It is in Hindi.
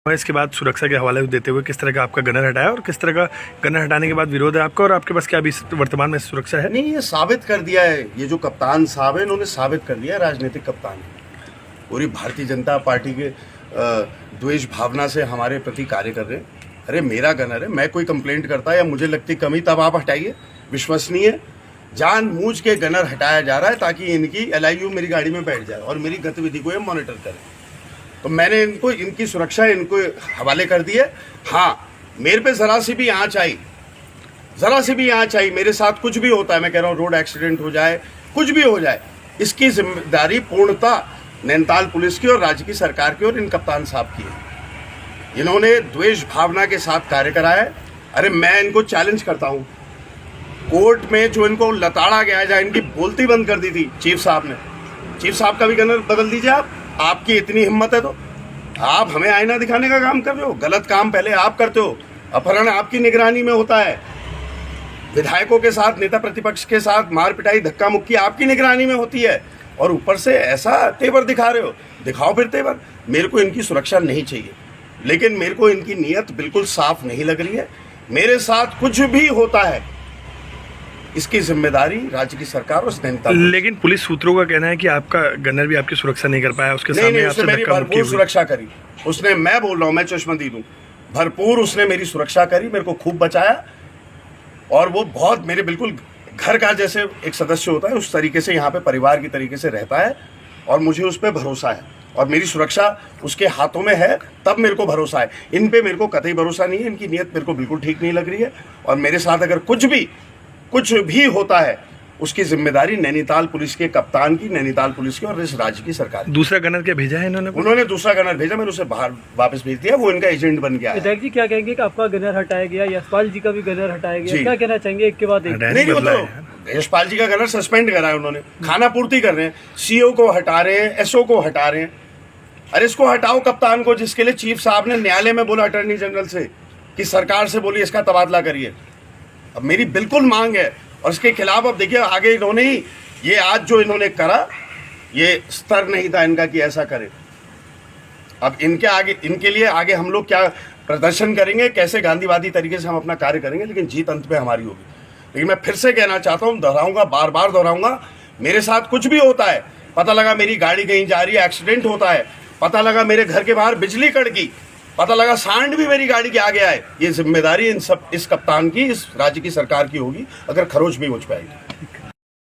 इसके बाद सुरक्षा के हवाले देते हुए किस तरह का आपका गनर हटाया और किस तरह का गनर हटाने के बाद विरोध है आपका, और आपके पास क्या अभी वर्तमान में सुरक्षा है? नहीं, ये साबित कर दिया है, ये जो कप्तान साहब है इन्होंने साबित कर दिया है, राजनीतिक कप्तान पूरी भारतीय जनता पार्टी के द्वेष भावना से हमारे प्रति कार्य कर रहे हैं। अरे मेरा गनर है, मैं कोई कंप्लेंट करता या मुझे लगती कमी तब आप हटाइए। विश्वसनीय जानबूझ के गनर हटाया जा रहा है ताकि इनकी LIU मेरी गाड़ी में बैठ जाए और मेरी गतिविधि को ये मॉनिटर करे। तो मैंने इनको इनकी सुरक्षा इनको हवाले कर दी है। हाँ, मेरे पे जरा सी भी आँच आई, मेरे साथ कुछ भी होता है, मैं कह रहा हूँ रोड एक्सीडेंट हो जाए, कुछ भी हो जाए, इसकी जिम्मेदारी पूर्णतः नैनीताल पुलिस की और राज्य की सरकार की और इन कप्तान साहब की है। इन्होंने द्वेष भावना के साथ कार्य कराया है। अरे मैं इनको चैलेंज करता हूँ, कोर्ट में जो इनको लताड़ा गया है, इनकी बोलती बंद कर दी थी चीफ साहब ने, चीफ साहब का भी गनर बदल दीजिए आप। आपकी इतनी हिम्मत है तो आप हमें आईना दिखाने का काम कर रहे हो। गलत काम पहले आप करते हो, अपहरण आपकी निगरानी में होता है, विधायकों के साथ, नेता प्रतिपक्ष के साथ मार पिटाई धक्का मुक्की आपकी निगरानी में होती है, और ऊपर से ऐसा तेवर दिखा रहे हो। दिखाओ फिर तेवर। मेरे को इनकी सुरक्षा नहीं चाहिए, लेकिन मेरे को इनकी नीयत बिल्कुल साफ नहीं लग रही है। मेरे साथ कुछ भी होता है इसकी जिम्मेदारी राज्य की सरकार और नैनीताल। लेकिन पुलिस सूत्रों का कहना है कि आपका गनर भी आपकी सुरक्षा नहीं कर पाया, उसके सामने उसने मेरी भरपूर सुरक्षा करी। उसने, मैं बोल रहा हूँ, मैं चश्मदीद हूँ, भरपूर उसने मेरी सुरक्षा करी, मेरे को खूब बचाया, और वो बहुत मेरे बिल्कुल घर का जैसे एक सदस्य होता है उस तरीके से यहाँ पे परिवार की तरीके से रहता है, और मुझे उस पर भरोसा है और मेरी सुरक्षा उसके हाथों में है, तब मेरे को भरोसा है। इन पे मेरे को कतई भरोसा नहीं है, इनकी नीयत मेरे को बिल्कुल ठीक नहीं लग रही है, और मेरे साथ अगर कुछ भी होता है उसकी जिम्मेदारी नैनीताल पुलिस के कप्तान की, नैनीताल पुलिस की और इस राज्य की सरकार। दूसरा गनर क्या भेजा है उन्होंने दूसरा गनर भेजा, मैंने उसे बाहर वापस भेज दिया, वो इनका एजेंट बन गया। विधायक जी क्या कहेंगे कि आपका गनर हटाया गया, यशपाल जी का भी गनर हटाया गया, क्या कहना चाहेंगे एक के बाद एक? नहीं, वो तो यशपाल जी का गनर सस्पेंड करा है उन्होंने, खाना पूर्ति कर रहे हैं, CO को हटा रहे हैं, SO को हटा रहे हैं। अरे इसको हटाओ कप्तान को, जिसके लिए चीफ साहब ने न्यायालय में बोला अटॉर्नी जनरल से कि सरकार से बोलिए इसका तबादला करिए। अब मेरी बिल्कुल मांग है, और इसके खिलाफ अब देखिए आगे इन्होंने ही ये आज जो इन्होंने करा, ये स्तर नहीं था इनका कि ऐसा करे। अब इनके लिए आगे हम लोग क्या प्रदर्शन करेंगे, कैसे गांधीवादी तरीके से हम अपना कार्य करेंगे, लेकिन जीत अंत पे हमारी होगी। लेकिन मैं फिर से कहना चाहता हूँ, दोहराऊंगा, बार बार दोहराऊंगा, मेरे साथ कुछ भी होता है, पता लगा मेरी गाड़ी कहीं जा रही है, एक्सीडेंट होता है, पता लगा मेरे घर के बाहर बिजली कड़की, पता लगा सांड भी मेरी गाड़ी के आगे आए, ये जिम्मेदारी इस कप्तान की, इस राज्य की सरकार की होगी, अगर खरोच भी मुझ पे आएगी।